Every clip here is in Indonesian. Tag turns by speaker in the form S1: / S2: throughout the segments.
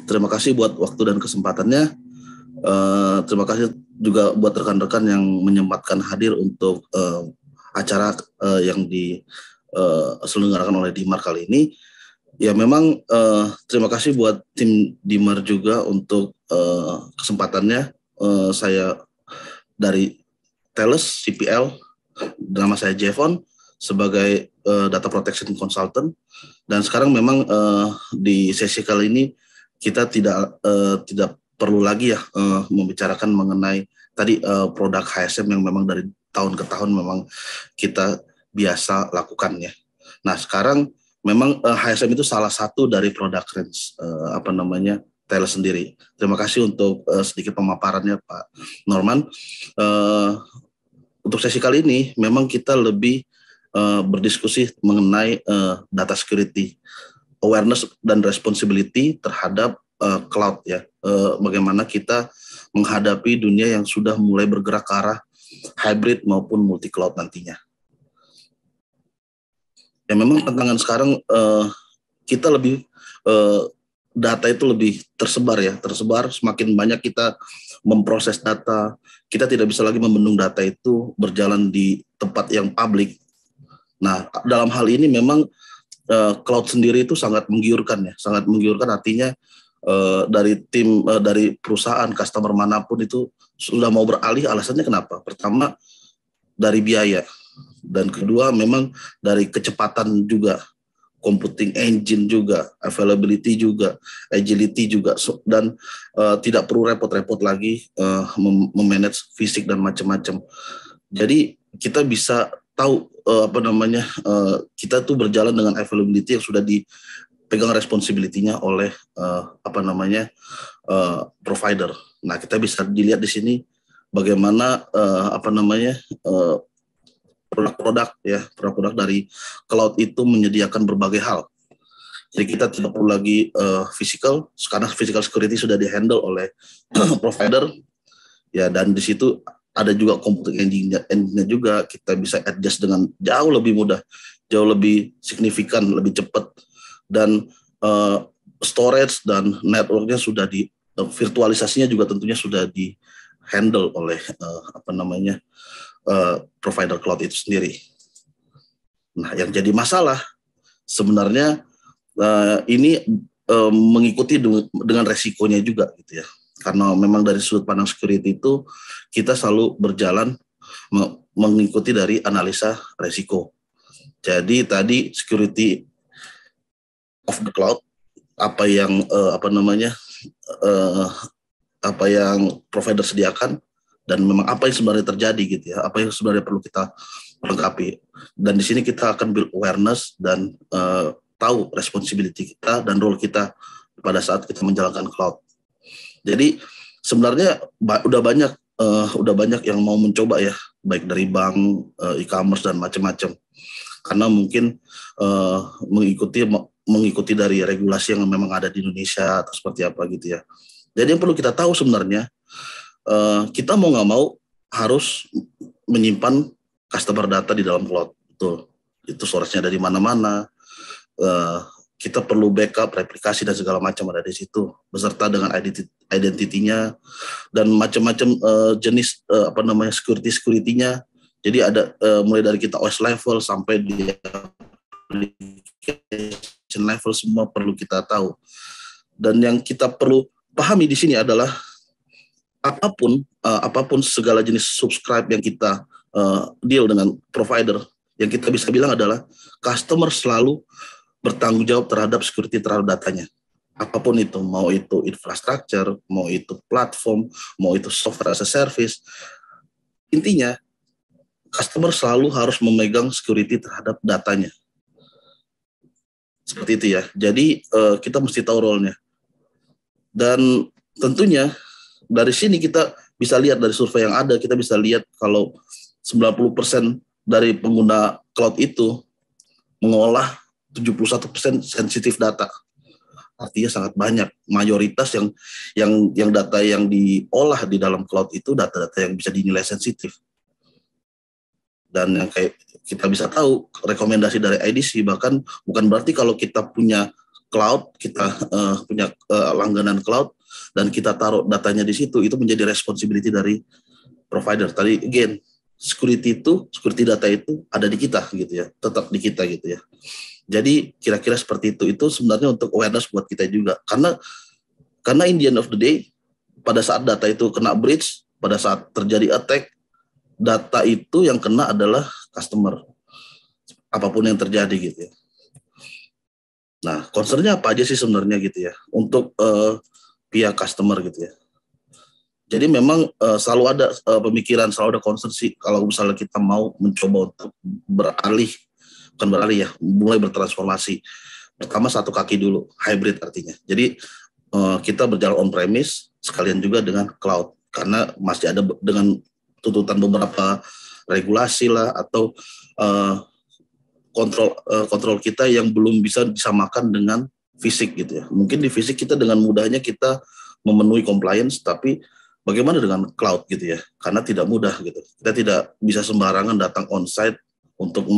S1: Terima kasih buat waktu dan kesempatannya. Terima kasih juga buat rekan-rekan yang menyempatkan hadir untuk acara yang diselenggarakan oleh Dimar kali ini. Ya memang terima kasih buat tim Dimar juga untuk kesempatannya. Saya dari Thales CPL, nama saya Jevon sebagai Data Protection Consultant. Dan sekarang memang di sesi kali ini kita tidak perlu lagi ya membicarakan mengenai tadi produk HSM yang memang dari tahun ke tahun memang kita biasa lakukannya. Nah sekarang memang HSM itu salah satu dari produk range Thales sendiri. Terima kasih untuk sedikit pemaparannya Pak Norman. Untuk sesi kali ini memang kita lebih berdiskusi mengenai data security, awareness dan responsibility terhadap cloud ya. Bagaimana kita menghadapi dunia yang sudah mulai bergerak ke arah hybrid maupun multi cloud nantinya. Ya memang tantangan sekarang kita lebih data itu lebih tersebar semakin banyak kita memproses data, kita tidak bisa lagi membendung data itu berjalan di tempat yang publik. Nah, dalam hal ini memang cloud sendiri itu sangat menggiurkan artinya dari tim dari perusahaan customer manapun itu sudah mau beralih. Alasannya kenapa? Pertama dari biaya, dan kedua memang dari kecepatan juga, computing engine juga, availability juga, agility juga, dan tidak perlu repot-repot lagi memanage fisik dan macam-macam. Jadi kita bisa tahu kita tuh berjalan dengan availability yang sudah dipegang responsibility-nya oleh provider. Nah, kita bisa dilihat di sini bagaimana produk-produk dari cloud itu menyediakan berbagai hal. Jadi kita tidak perlu lagi physical, karena physical security sudah dihandle oleh provider. Ya, dan di situ ada juga computing engine-nya juga, kita bisa adjust dengan jauh lebih mudah, jauh lebih signifikan, lebih cepat, dan storage dan networknya sudah virtualisasinya juga tentunya sudah di handle oleh provider cloud itu sendiri. Nah, yang jadi masalah sebenarnya ini mengikuti dengan resikonya juga gitu ya. Karena memang dari sudut pandang security itu kita selalu berjalan mengikuti dari analisa resiko. Jadi tadi security of the cloud, apa yang provider sediakan, dan memang apa yang sebenarnya terjadi gitu ya, apa yang sebenarnya perlu kita lengkapi. Dan di sini kita akan build awareness dan tahu responsibility kita dan role kita pada saat kita menjalankan cloud. Jadi sebenarnya udah banyak yang mau mencoba ya, baik dari bank, e-commerce dan macam-macam. Karena mungkin mengikuti dari regulasi yang memang ada di Indonesia atau seperti apa gitu ya. Jadi yang perlu kita tahu sebenarnya, kita mau nggak mau harus menyimpan customer data di dalam cloud. Betul. Itu source-nya dari mana-mana. Kita perlu backup, replikasi dan segala macam ada di situ, beserta dengan identity-nya dan macam-macam jenis security-nya. Jadi ada mulai dari kita OS level sampai di application level, semua perlu kita tahu. Dan yang kita perlu pahami di sini adalah apapun segala jenis subscribe yang kita deal dengan provider, yang kita bisa bilang adalah customer selalu bertanggung jawab terhadap security terhadap datanya. Apapun itu, mau itu infrastructure, mau itu platform, mau itu software as a service. Intinya, customer selalu harus memegang security terhadap datanya. Seperti itu ya. Jadi kita mesti tahu role-nya. Dan tentunya dari sini kita bisa lihat dari survei yang ada, kita bisa lihat kalau 90% dari pengguna cloud itu mengolah 71% sensitif data. Artinya sangat banyak, mayoritas yang data yang diolah di dalam cloud itu data-data yang bisa dinilai sensitif. Dan yang kayak kita bisa tahu rekomendasi dari IDC, bahkan bukan berarti kalau kita punya cloud, kita punya langganan cloud, dan kita taruh datanya di situ, itu menjadi responsibility dari provider. Tadi again, security data itu ada di kita gitu ya, tetap di kita gitu ya. Jadi kira-kira seperti itu sebenarnya untuk awareness buat kita juga, karena in the end of the day, pada saat data itu kena breach, pada saat terjadi attack, data itu yang kena adalah customer, apapun yang terjadi gitu ya. Nah, concernnya apa aja sih sebenarnya gitu ya untuk pihak customer gitu ya. Jadi memang selalu ada pemikiran, selalu ada concern sih kalau misalnya kita mau mencoba untuk mulai bertransformasi. Pertama satu kaki dulu, hybrid artinya. Jadi kita berjalan on premise sekalian juga dengan cloud, karena masih ada dengan tuntutan beberapa regulasi lah atau kontrol kita yang belum bisa disamakan dengan fisik gitu ya. Mungkin di fisik kita dengan mudahnya kita memenuhi compliance, tapi bagaimana dengan cloud gitu ya? Karena tidak mudah gitu. Kita tidak bisa sembarangan datang on-site untuk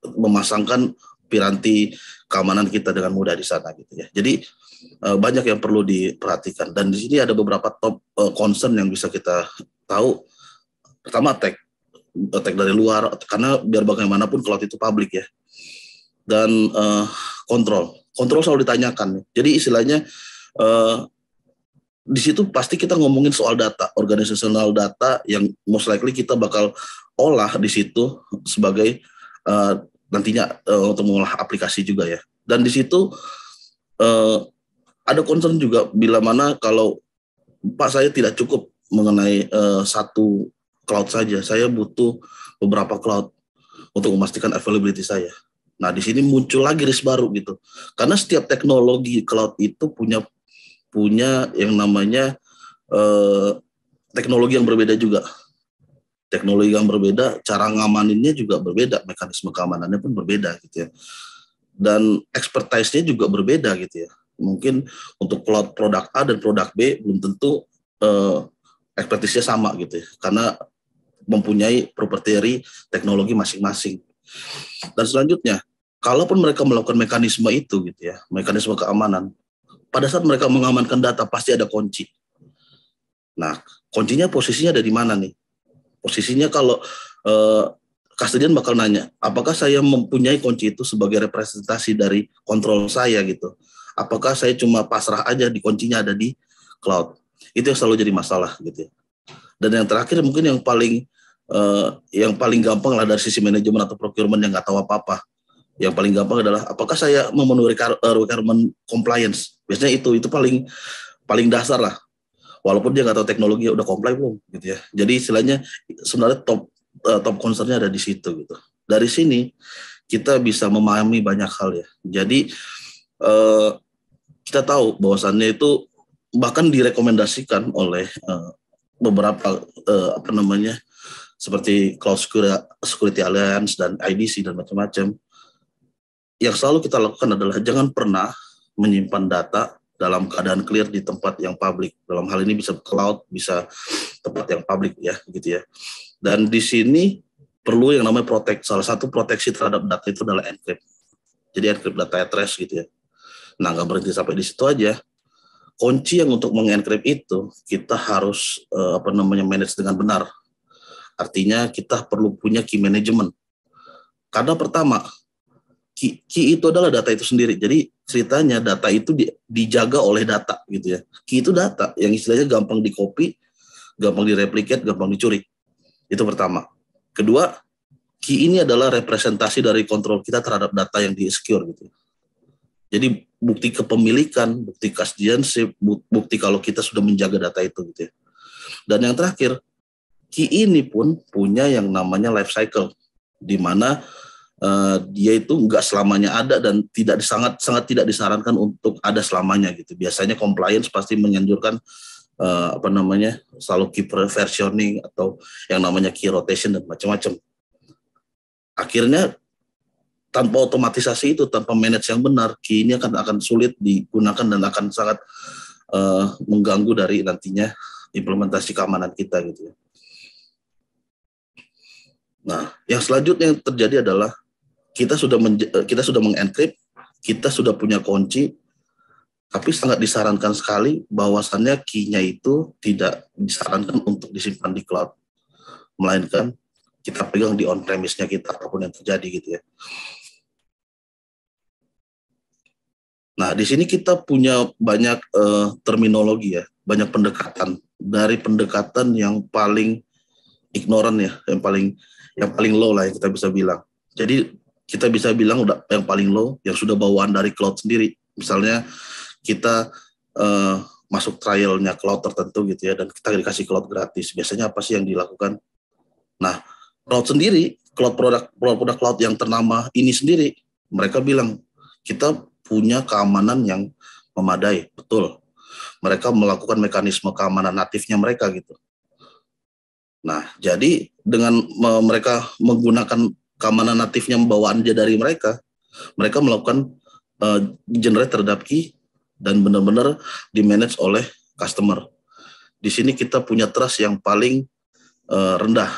S1: memasangkan piranti keamanan kita dengan mudah di sana gitu ya. Jadi banyak yang perlu diperhatikan, dan di sini ada beberapa top concern yang bisa kita tahu. Pertama, attack dari luar, karena biar bagaimanapun cloud itu public ya. Dan kontrol selalu ditanyakan. Jadi istilahnya di situ pasti kita ngomongin soal data, organizational data yang most likely kita bakal olah di situ sebagai nantinya untuk mengolah aplikasi juga ya. Dan di situ ada concern juga bila mana kalau Pak saya tidak cukup mengenai satu cloud saja, saya butuh beberapa cloud untuk memastikan availability saya. Nah, di sini muncul lagi risk baru gitu. Karena setiap teknologi cloud itu punya yang namanya teknologi yang berbeda juga. Teknologi yang berbeda, cara ngamaninnya juga berbeda, mekanisme keamanannya pun berbeda gitu ya. Dan expertise-nya juga berbeda gitu ya. Mungkin untuk cloud produk A dan produk B belum tentu expertise-nya sama gitu ya. Karena mempunyai proprietary teknologi masing-masing. Dan selanjutnya, kalaupun mereka melakukan mekanisme itu gitu ya, mekanisme keamanan, pada saat mereka mengamankan data pasti ada kunci. Nah, kuncinya posisinya ada di mana nih? Posisinya kalau custodian bakal nanya, apakah saya mempunyai kunci itu sebagai representasi dari kontrol saya gitu? Apakah saya cuma pasrah aja di kuncinya ada di cloud? Itu yang selalu jadi masalah gitu ya. Dan yang terakhir mungkin yang paling gampang lah dari sisi manajemen atau procurement yang nggak tahu apa-apa. Yang paling gampang adalah apakah saya memenuhi requirement compliance. Biasanya itu paling dasar lah. Walaupun dia nggak tahu teknologi udah comply belum gitu ya. Jadi istilahnya sebenarnya top concernnya ada di situ gitu. Dari sini kita bisa memahami banyak hal ya. Jadi kita tahu bahwasannya itu bahkan direkomendasikan oleh beberapa seperti Cloud Security Alliance dan IDC dan macam-macam. Yang selalu kita lakukan adalah jangan pernah menyimpan data dalam keadaan clear di tempat yang publik. Dalam hal ini bisa cloud, bisa tempat yang publik ya, gitu ya. Dan di sini perlu yang namanya salah satu proteksi terhadap data itu adalah encrypt. Jadi encrypt data at rest gitu ya. Nah, nggak berhenti sampai di situ aja. Kunci yang untuk mengencrypt itu kita harus manage dengan benar. Artinya kita perlu punya key management. Karena pertama, key itu adalah data itu sendiri. Jadi ceritanya data itu dijaga oleh data gitu ya. Key itu data yang istilahnya gampang di-copy, gampang direplicate, gampang dicuri. Itu pertama. Kedua, key ini adalah representasi dari kontrol kita terhadap data yang di-secure gitu. Jadi bukti kepemilikan, bukti custodianship, bukti kalau kita sudah menjaga data itu gitu ya. Dan yang terakhir, key ini pun punya yang namanya life cycle, di mana dia itu nggak selamanya ada dan sangat tidak disarankan untuk ada selamanya gitu. Biasanya compliance pasti menyanjurkan selalu key versioning atau yang namanya key rotation dan macam-macam. Akhirnya tanpa otomatisasi itu, tanpa manage yang benar, key ini akan sulit digunakan dan akan sangat mengganggu dari nantinya implementasi keamanan kita gitu ya. Nah, yang selanjutnya yang terjadi adalah kita sudah mengencrypt, kita sudah punya kunci, Tapi sangat disarankan sekali bahwasannya key-nya itu tidak disarankan untuk disimpan di cloud, melainkan kita pegang di on-premise-nya kita apapun yang terjadi gitu ya. Nah, di sini kita punya banyak terminologi ya, banyak pendekatan. Dari pendekatan yang paling ignoran ya, yang paling low lah yang kita bisa bilang. Jadi kita bisa bilang udah yang paling low, yang sudah bawaan dari cloud sendiri. Misalnya kita masuk trialnya cloud tertentu gitu ya, dan kita dikasih cloud gratis. Biasanya apa sih yang dilakukan? Nah, cloud sendiri, produk cloud yang ternama ini sendiri, mereka bilang kita punya keamanan yang memadai, betul. Mereka melakukan mekanisme keamanan natifnya mereka gitu. Nah, jadi dengan mereka menggunakan keamanan natifnya bawaan dari mereka melakukan generate terhadap key dan benar-benar di-manage oleh customer. Di sini kita punya trust yang paling rendah.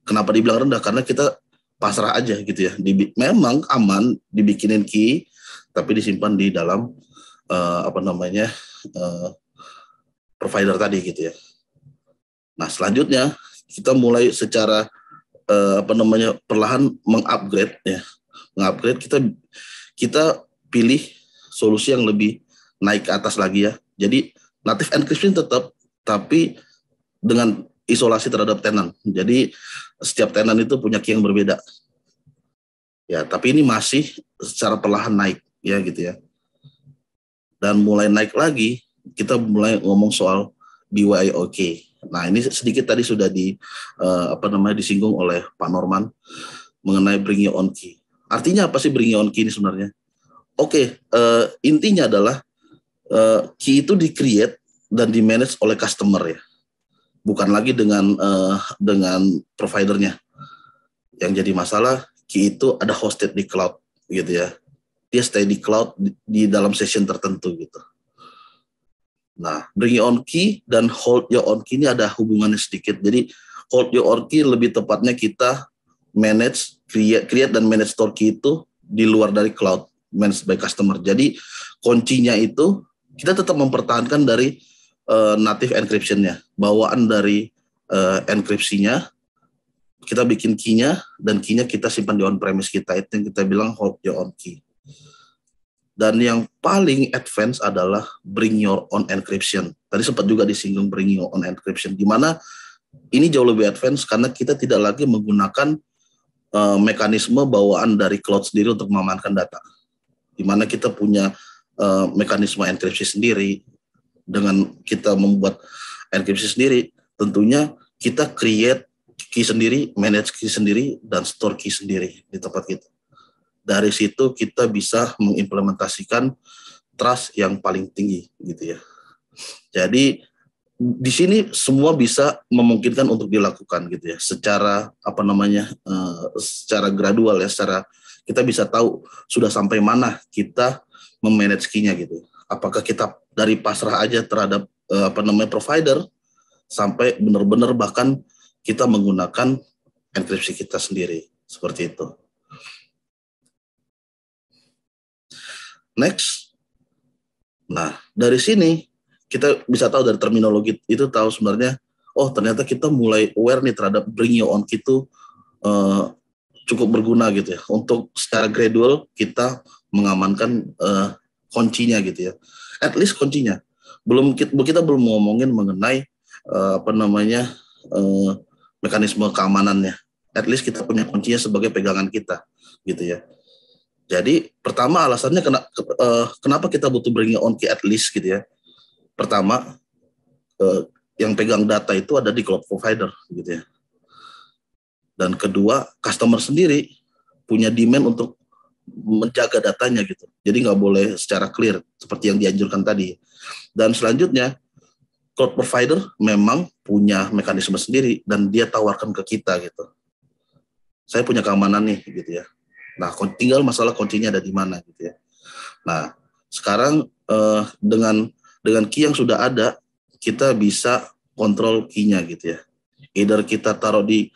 S1: Kenapa dibilang rendah? Karena kita pasrah aja gitu ya. Memang aman dibikinin key, tapi disimpan di dalam provider tadi gitu ya. Nah, selanjutnya kita mulai secara perlahan mengupgrade ya. Mengupgrade kita pilih solusi yang lebih naik ke atas lagi ya. Jadi native encryption tetap, tapi dengan isolasi terhadap tenant. Jadi setiap tenant itu punya key yang berbeda. Ya, tapi ini masih secara perlahan naik ya gitu ya. Dan mulai naik lagi, kita mulai ngomong soal BYOK. Nah, ini sedikit tadi sudah disinggung oleh Pak Norman mengenai bring your own key. Artinya apa sih bring your own key ini sebenarnya? Oke, intinya adalah key itu di-create dan di-manage oleh customer ya. Bukan lagi dengan providernya. Yang jadi masalah, key itu ada hosted di cloud gitu ya. Dia stay di cloud di dalam session tertentu gitu. Nah, bring your own key dan hold your own key ini ada hubungannya sedikit. Jadi hold your own key lebih tepatnya kita manage, create dan manage store key itu di luar dari cloud, managed by customer. Jadi kuncinya itu kita tetap mempertahankan dari native encryption-nya, bawaan dari enkripsinya, kita bikin key-nya, dan key-nya kita simpan di on-premise kita. Itu yang kita bilang hold your own key. Dan yang paling advance adalah bring your own encryption. Tadi sempat juga disinggung bring your own encryption, di mana ini jauh lebih advance karena kita tidak lagi menggunakan mekanisme bawaan dari cloud sendiri untuk mengamankan data. Di mana kita punya mekanisme enkripsi sendiri. Dengan kita membuat enkripsi sendiri, tentunya kita create key sendiri, manage key sendiri, dan store key sendiri di tempat kita. Dari situ kita bisa mengimplementasikan trust yang paling tinggi gitu ya. Jadi di sini semua bisa memungkinkan untuk dilakukan gitu ya, secara secara gradual ya, secara kita bisa tahu sudah sampai mana kita memanage key-nya gitu. Apakah kita dari pasrah aja terhadap provider sampai benar-benar bahkan kita menggunakan enkripsi kita sendiri seperti itu. Next. Nah, dari sini kita bisa tahu dari terminologi itu tahu sebenarnya, oh ternyata kita mulai aware nih terhadap bring your own key itu cukup berguna gitu ya. Untuk secara gradual kita mengamankan kuncinya gitu ya. At least kuncinya. Kita belum ngomongin mengenai mekanisme keamanannya. At least kita punya kuncinya sebagai pegangan kita gitu ya. Jadi pertama alasannya kenapa kita butuh bring your own key at least gitu ya. Pertama, yang pegang data itu ada di cloud provider gitu ya. Dan kedua, customer sendiri punya demand untuk menjaga datanya gitu. Jadi nggak boleh secara clear seperti yang dianjurkan tadi. Dan selanjutnya, cloud provider memang punya mekanisme sendiri dan dia tawarkan ke kita gitu. Saya punya keamanan nih gitu ya. Nah, tinggal masalah kuncinya ada di mana gitu ya. Nah, sekarang dengan key yang sudah ada, kita bisa kontrol key-nya gitu ya. Either kita taruh di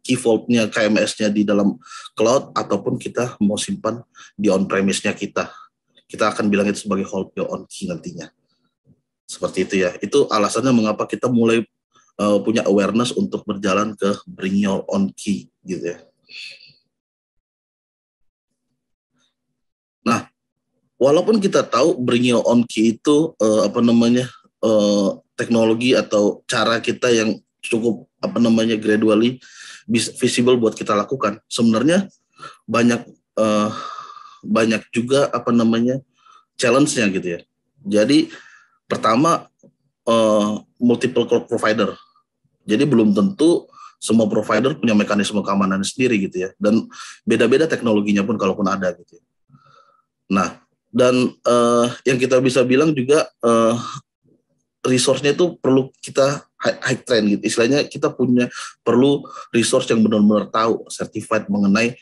S1: key vault-nya, KMS-nya di dalam cloud, ataupun kita mau simpan di on-premise-nya kita. Kita akan bilang itu sebagai hold your own key nantinya. Seperti itu ya. Itu alasannya mengapa kita mulai punya awareness untuk berjalan ke bring your own key gitu ya. Nah, walaupun kita tahu bring your own key itu teknologi atau cara kita yang cukup gradually visible buat kita lakukan. Sebenarnya banyak juga challenge-nya gitu ya. Jadi pertama multiple cloud provider. Jadi belum tentu semua provider punya mekanisme keamanan sendiri gitu ya. Dan beda-beda teknologinya pun kalaupun ada gitu ya. Nah, dan yang kita bisa bilang juga resource-nya itu perlu kita high trend gitu. Istilahnya kita perlu resource yang benar-benar tahu certified mengenai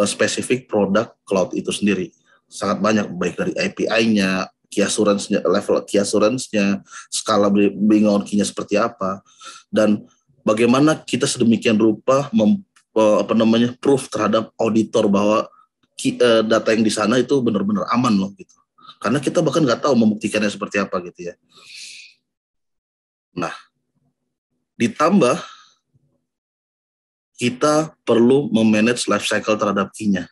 S1: spesifik produk cloud itu sendiri. Sangat banyak, baik dari API-nya, key assurance-nya, level key assurance-nya, skala bring on key-nya seperti apa, dan bagaimana kita sedemikian rupa proof terhadap auditor bahwa data yang di sana itu benar-benar aman loh gitu. Karena kita bahkan nggak tahu membuktikannya seperti apa gitu ya. Nah, ditambah kita perlu memanage life cycle terhadap key-nya.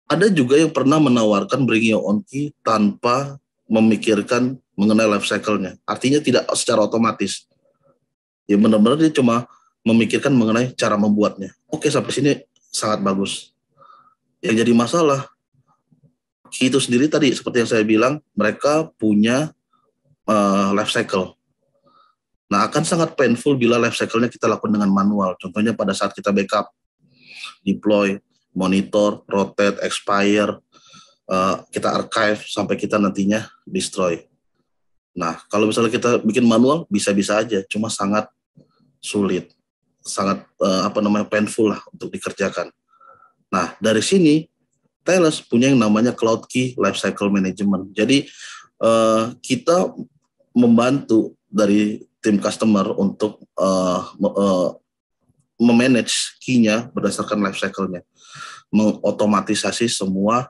S1: Ada juga yang pernah menawarkan bring your own key tanpa memikirkan mengenai life cycle-nya. Artinya tidak secara otomatis. Ya benar-benar dia cuma memikirkan mengenai cara membuatnya. Oke, sampai sini sangat bagus. Yang jadi masalah, key itu sendiri tadi seperti yang saya bilang, mereka punya life cycle. Nah, akan sangat painful bila life cycle-nya kita lakukan dengan manual. Contohnya pada saat kita backup, deploy, monitor, rotate, expire, kita archive sampai kita nantinya destroy. Nah, kalau misalnya kita bikin manual, bisa-bisa aja, cuma sangat sulit, sangat painful lah untuk dikerjakan. Nah, dari sini Thales punya yang namanya Cloud Key Lifecycle Management. Jadi kita membantu dari tim customer untuk memanage key-nya berdasarkan life cycle-nya, mengotomatisasi semua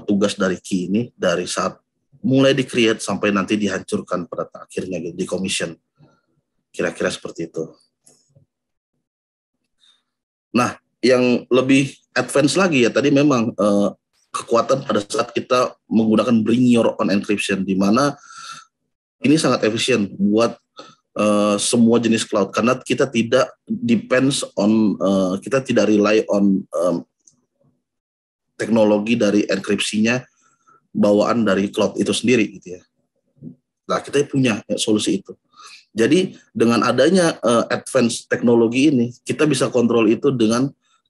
S1: tugas dari key ini dari saat mulai di-create sampai nanti dihancurkan pada akhirnya gitu, di commission. Kira-kira seperti itu. Nah, yang lebih advance lagi ya tadi memang kekuatan pada saat kita menggunakan bring your own encryption, di mana ini sangat efisien buat semua jenis cloud karena kita tidak kita tidak rely on teknologi dari enkripsinya bawaan dari cloud itu sendiri gitu ya. Nah, kita punya solusi itu. Jadi dengan adanya advance teknologi ini, kita bisa kontrol itu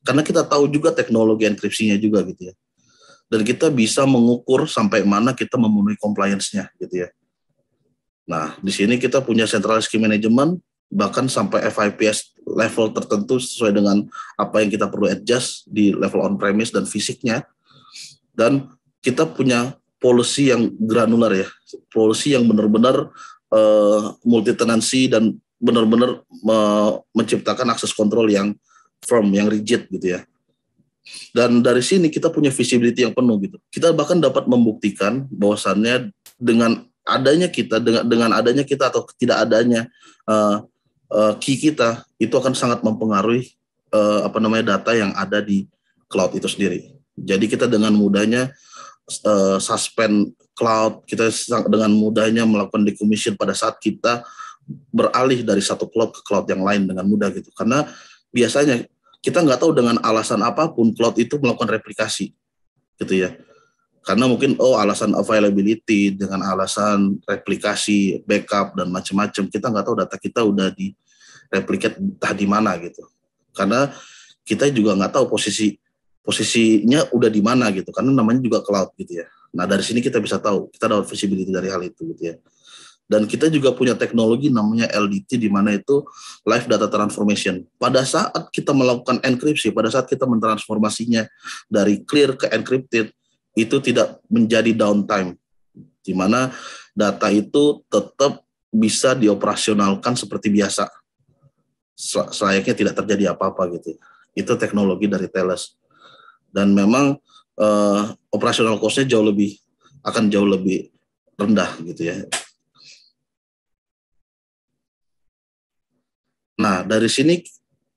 S1: karena kita tahu juga teknologi enkripsinya juga gitu ya. Dan kita bisa mengukur sampai mana kita memenuhi compliance-nya gitu ya. Nah, di sini kita punya centralized key management, bahkan sampai FIPS level tertentu sesuai dengan apa yang kita perlu adjust di level on-premise dan fisiknya. Dan kita punya policy yang granular ya, policy yang benar-benar multi-tenancy dan benar-benar menciptakan akses kontrol yang firm, yang rigid gitu ya. Dan dari sini kita punya visibility yang penuh gitu. Kita bahkan dapat membuktikan bahwasannya dengan adanya kita atau tidak adanya key kita itu akan sangat mempengaruhi data yang ada di cloud itu sendiri. Jadi kita dengan mudahnya suspend cloud, kita dengan mudahnya melakukan decommission pada saat kita beralih dari satu cloud ke cloud yang lain dengan mudah gitu. Karena biasanya kita nggak tahu dengan alasan apapun cloud itu melakukan replikasi gitu ya. Karena mungkin alasan availability, dengan alasan replikasi, backup dan macam-macam, kita nggak tahu data kita udah di replicate entah di mana gitu. Karena kita juga nggak tahu posisinya udah di mana gitu, karena namanya juga cloud gitu ya. Nah, dari sini kita bisa tahu, kita dapat visibility dari hal itu gitu ya. Dan kita juga punya teknologi namanya LDT, di mana itu live data transformation. Pada saat kita melakukan enkripsi, pada saat kita mentransformasinya dari clear ke encrypted, itu tidak menjadi downtime, di mana data itu tetap bisa dioperasionalkan seperti biasa, selayaknya tidak terjadi apa-apa gitu. Itu teknologi dari Thales. Dan memang operasional cost-nya akan jauh lebih rendah gitu ya. Nah, dari sini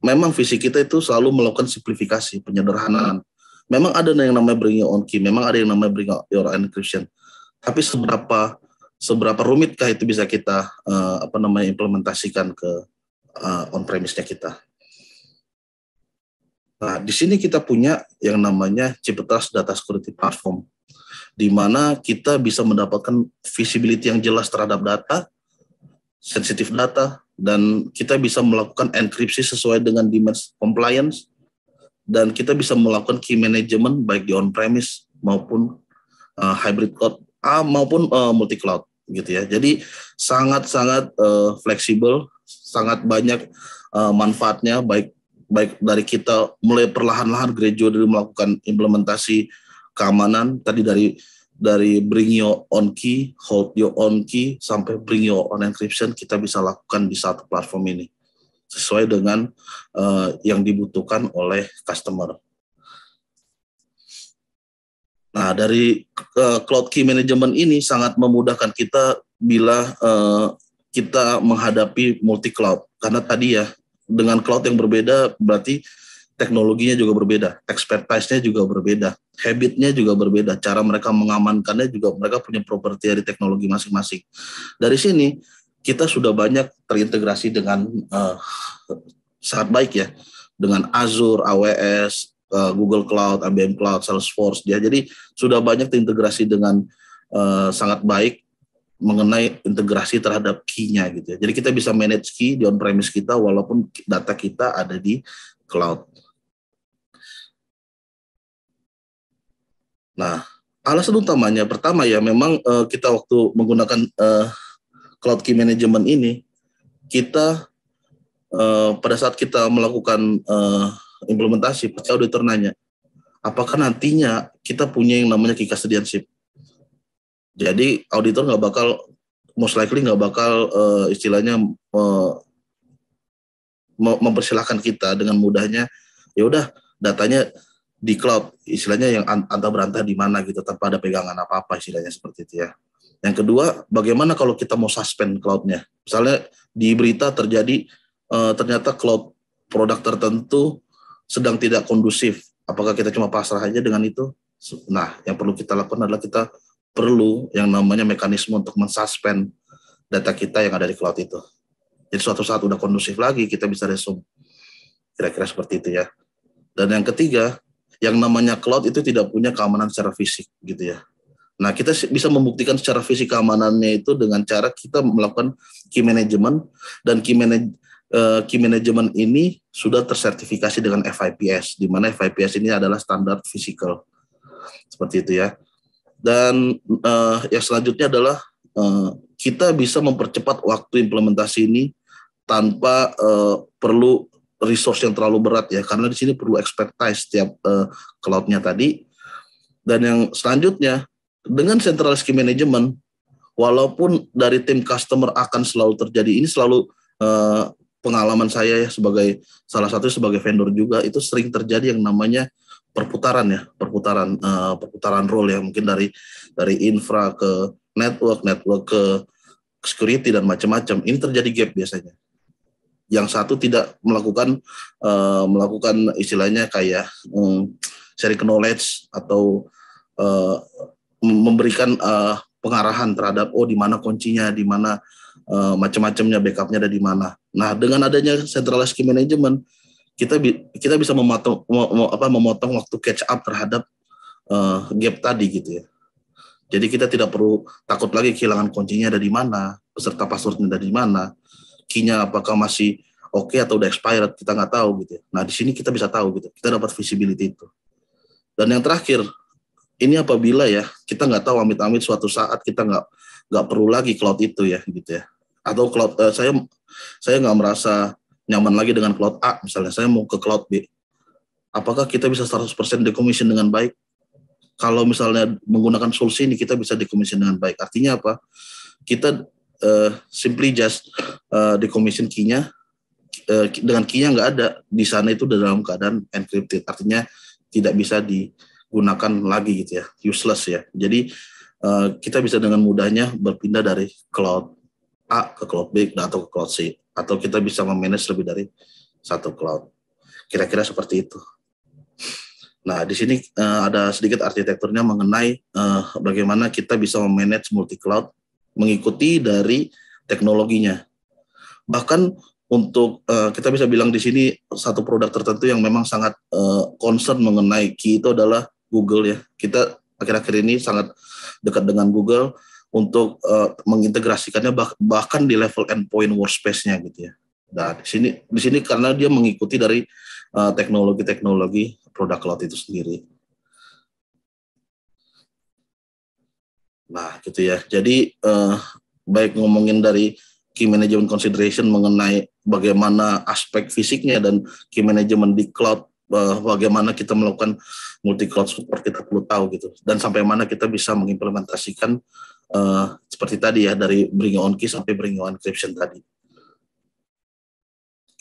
S1: memang visi kita itu selalu melakukan simplifikasi, penyederhanaan. Memang ada yang namanya bring your own key, memang ada yang namanya bring your own encryption. Tapi seberapa rumitkah itu bisa kita implementasikan ke on premise-nya kita. Nah, di sini kita punya yang namanya Cipetrus Data Security Platform, di mana kita bisa mendapatkan visibility yang jelas terhadap data, sensitif data, dan kita bisa melakukan enkripsi sesuai dengan demands compliance, dan kita bisa melakukan key management baik di on-premise maupun hybrid cloud maupun multi cloud gitu ya. Jadi sangat-sangat fleksibel, sangat banyak manfaatnya baik dari kita mulai perlahan-lahan gradually melakukan implementasi keamanan tadi dari bring your own key, hold your own key sampai bring your own encryption kita bisa lakukan di satu platform ini sesuai dengan yang dibutuhkan oleh customer. Nah, dari cloud key management ini sangat memudahkan kita bila kita menghadapi multi cloud, karena tadi ya dengan cloud yang berbeda berarti teknologinya juga berbeda, expertise-nya juga berbeda, habit-nya juga berbeda, cara mereka mengamankannya juga mereka punya proprietary teknologi masing-masing. Dari sini kita sudah banyak terintegrasi dengan sangat baik ya dengan Azure, AWS, Google Cloud, IBM Cloud, Salesforce ya. Jadi sudah banyak terintegrasi dengan sangat baik mengenai integrasi terhadap key-nya gitu ya. Jadi kita bisa manage key di on-premise kita walaupun data kita ada di cloud. Nah, alasan utamanya pertama ya memang kita waktu menggunakan cloud key management ini kita pada saat kita melakukan implementasi, pasti auditor nanya, apakah nantinya kita punya yang namanya key custodianship. Jadi auditor most likely nggak bakal istilahnya mempersilahkan kita dengan mudahnya, ya udah datanya di cloud, istilahnya yang antah berantah di mana gitu tanpa ada pegangan apa-apa istilahnya seperti itu ya. Yang kedua, bagaimana kalau kita mau suspend cloud-nya? Misalnya di berita terjadi ternyata cloud produk tertentu sedang tidak kondusif. Apakah kita cuma pasrah aja dengan itu? Nah, yang perlu kita lakukan adalah kita perlu yang namanya mekanisme untuk mensuspend data kita yang ada di cloud itu. Jadi suatu saat udah kondusif lagi, kita bisa resume. Kira-kira seperti itu ya. Dan yang ketiga, yang namanya cloud itu tidak punya keamanan secara fisik gitu ya. Nah, kita bisa membuktikan secara fisik keamanannya itu dengan cara kita melakukan key management, dan key management ini sudah tersertifikasi dengan FIPS, di mana FIPS ini adalah standar physical. Seperti itu ya. Dan yang selanjutnya adalah kita bisa mempercepat waktu implementasi ini tanpa perlu resource yang terlalu berat ya, karena di sini perlu expertise setiap cloud-nya tadi. Dan yang selanjutnya dengan centralized key management, walaupun dari tim customer akan selalu terjadi, ini selalu pengalaman saya ya sebagai salah satu sebagai vendor juga, itu sering terjadi yang namanya perputaran role ya, mungkin dari infra ke network ke security dan macam-macam. Ini terjadi gap biasanya. Yang satu tidak melakukan istilahnya kayak sharing knowledge atau memberikan pengarahan terhadap di mana kuncinya, di mana macam-macamnya, backupnya ada di mana. Nah, dengan adanya centralized key management, kita bisa memotong waktu catch up terhadap gap tadi gitu ya. Jadi kita tidak perlu takut lagi kehilangan kuncinya ada di mana, beserta passwordnya ada di mana, key-nya apakah masih oke atau udah expired, kita nggak tahu gitu ya. Nah, di sini kita bisa tahu gitu, kita dapat visibility itu. Dan yang terakhir, ini apabila ya kita nggak tahu amit-amit suatu saat kita nggak perlu lagi cloud itu ya gitu ya. Atau cloud saya nggak merasa nyaman lagi dengan cloud A, misalnya saya mau ke cloud B. Apakah kita bisa 100% decommission dengan baik? Kalau misalnya menggunakan solusi ini kita bisa decommission dengan baik. Artinya apa? Kita simply just decommission key-nya, dengan key-nya nggak ada, di sana itu dalam keadaan encrypted. Artinya tidak bisa gunakan lagi gitu ya, useless ya. Jadi kita bisa dengan mudahnya berpindah dari cloud A ke cloud B atau ke cloud C, atau kita bisa memanage lebih dari satu cloud. Kira-kira seperti itu. Nah, di sini ada sedikit arsitekturnya mengenai bagaimana kita bisa memanage multi cloud mengikuti dari teknologinya. Bahkan untuk kita bisa bilang di sini satu produk tertentu yang memang sangat concern mengenai key itu adalah Google ya. Kita akhir-akhir ini sangat dekat dengan Google untuk mengintegrasikannya bahkan di level endpoint workspace-nya gitu ya. Nah, di sini karena dia mengikuti dari teknologi-teknologi produk cloud itu sendiri. Nah, gitu ya. Jadi baik ngomongin dari key management consideration mengenai bagaimana aspek fisiknya dan key management di cloud, bagaimana kita melakukan multi cloud support, kita perlu tahu gitu. Dan sampai mana kita bisa mengimplementasikan seperti tadi ya, dari bring your own key sampai bring your own encryption tadi.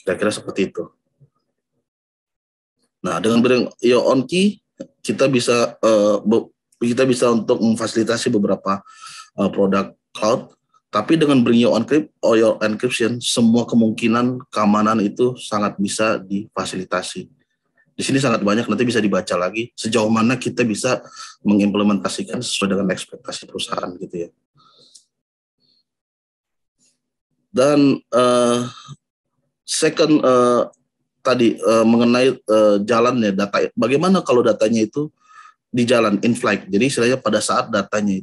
S1: Kira-kira seperti itu. Nah, dengan bring your own key kita bisa untuk memfasilitasi beberapa produk cloud, tapi dengan bring your own encryption, semua kemungkinan keamanan itu sangat bisa difasilitasi. Di sini sangat banyak, nanti bisa dibaca lagi sejauh mana kita bisa mengimplementasikan sesuai dengan ekspektasi perusahaan gitu ya. Dan second tadi mengenai jalannya data, bagaimana kalau datanya itu di jalan in flight. Jadi istilahnya pada saat datanya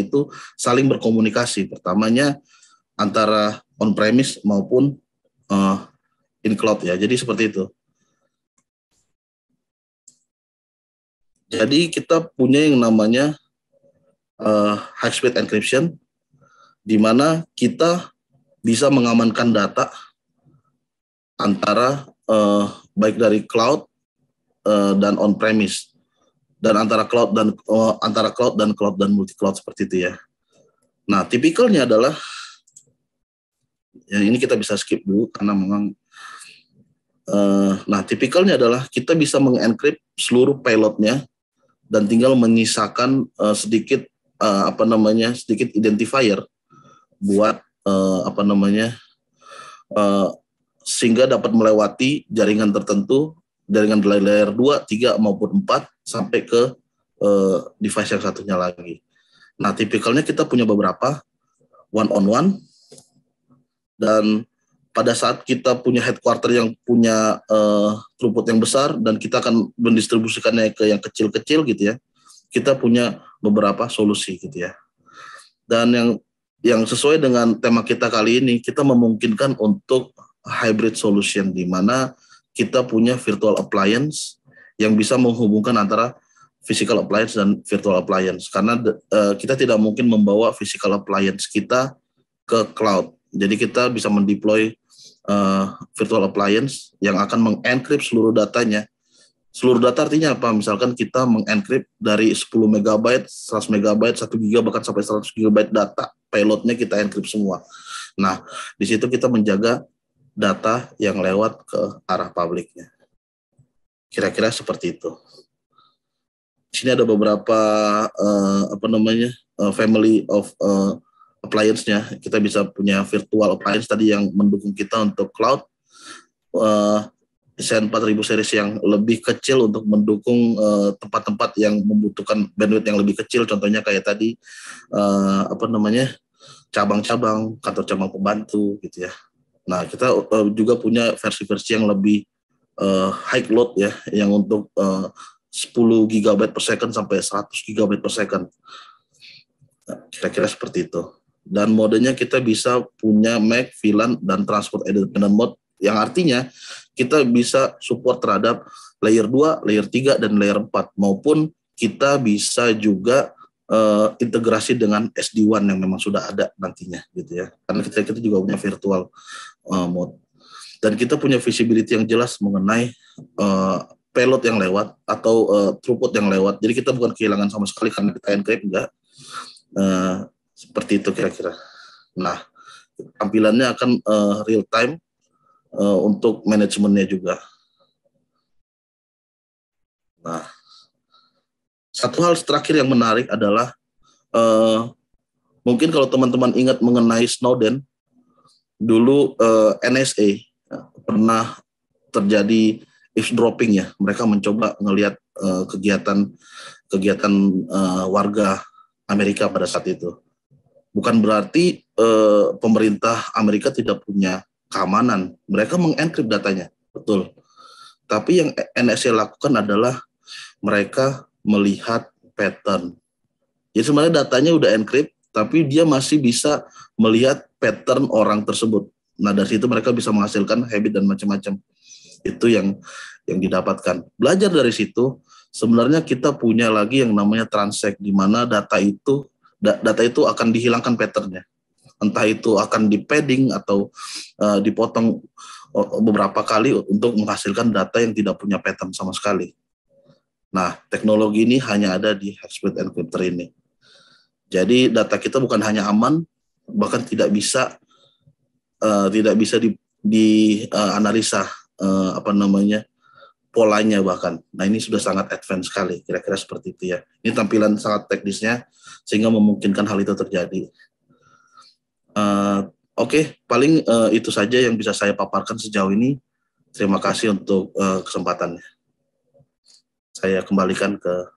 S1: itu saling berkomunikasi. Pertamanya antara on premise maupun in cloud ya. Jadi seperti itu. Jadi kita punya yang namanya high speed encryption, di mana kita bisa mengamankan data antara baik dari cloud dan on premise, dan antara cloud dan multi cloud seperti itu ya. Nah, tipikalnya adalah yang ini kita bisa skip dulu karena memang tipikalnya adalah kita bisa mengencrypt seluruh payloadnya dan tinggal menyisakan sedikit identifier buat sehingga dapat melewati jaringan tertentu, jaringan layer 2, 3 maupun 4 sampai ke device yang satunya lagi. Nah, tipikalnya kita punya beberapa one on one, dan pada saat kita punya headquarter yang punya throughput yang besar dan kita akan mendistribusikannya ke yang kecil-kecil gitu ya, kita punya beberapa solusi gitu ya. Dan yang sesuai dengan tema kita kali ini, kita memungkinkan untuk hybrid solution, di mana kita punya virtual appliance yang bisa menghubungkan antara physical appliance dan virtual appliance, karena kita tidak mungkin membawa physical appliance kita ke cloud. Jadi kita bisa mendeploy virtual appliance yang akan mengencrypt seluruh datanya. Seluruh data artinya apa? Misalkan kita mengencrypt dari 10 MB, 100 MB, 1 GB, bahkan sampai 100 GB data, payloadnya kita encrypt semua. Nah, di situ kita menjaga data yang lewat ke arah publiknya. Kira-kira seperti itu. Di sini ada beberapa family of appliance-nya. Kita bisa punya virtual appliance tadi yang mendukung kita untuk cloud, desain 4000 series yang lebih kecil untuk mendukung tempat-tempat yang membutuhkan bandwidth yang lebih kecil, contohnya kayak tadi cabang-cabang, kantor cabang pembantu gitu ya. Nah, kita juga punya versi-versi yang lebih high load ya, yang untuk 10 GB per second sampai 100 GB per second. Nah, kira-kira seperti itu. Dan modenya kita bisa punya MAC, VLAN, dan Transport Independent Mode, yang artinya kita bisa support terhadap layer 2, layer 3, dan layer 4, maupun kita bisa juga integrasi dengan SD-WAN yang memang sudah ada nantinya gitu ya. Karena kita juga punya virtual mode. Dan kita punya visibility yang jelas mengenai payload yang lewat atau throughput yang lewat. Jadi kita bukan kehilangan sama sekali karena kita encrypt, enggak. Seperti itu kira-kira. Nah, tampilannya akan real time untuk manajemennya juga. Nah, satu hal terakhir yang menarik adalah eh, mungkin kalau teman-teman ingat mengenai Snowden, dulu NSA pernah terjadi eavesdropping ya. Mereka mencoba ngelihat kegiatan warga Amerika pada saat itu. Bukan berarti pemerintah Amerika tidak punya keamanan. Mereka mengenkrip datanya, betul. Tapi yang NSA lakukan adalah mereka melihat pattern. Jadi sebenarnya datanya udah encrypt, tapi dia masih bisa melihat pattern orang tersebut. Nah dari situ mereka bisa menghasilkan habit dan macam-macam. Itu yang didapatkan. Belajar dari situ, sebenarnya kita punya lagi yang namanya transect, di mana data itu akan dihilangkan patternnya. Entah itu akan di padding atau dipotong beberapa kali untuk menghasilkan data yang tidak punya pattern sama sekali. Nah, teknologi ini hanya ada di high-speed encryptor ini. Jadi data kita bukan hanya aman, bahkan tidak bisa dianalisa polanya bahkan. Nah ini sudah sangat advance sekali, kira-kira seperti itu ya. Ini tampilan sangat teknisnya sehingga memungkinkan hal itu terjadi. Oke, paling itu saja yang bisa saya paparkan sejauh ini. Terima kasih untuk kesempatannya. Saya kembalikan ke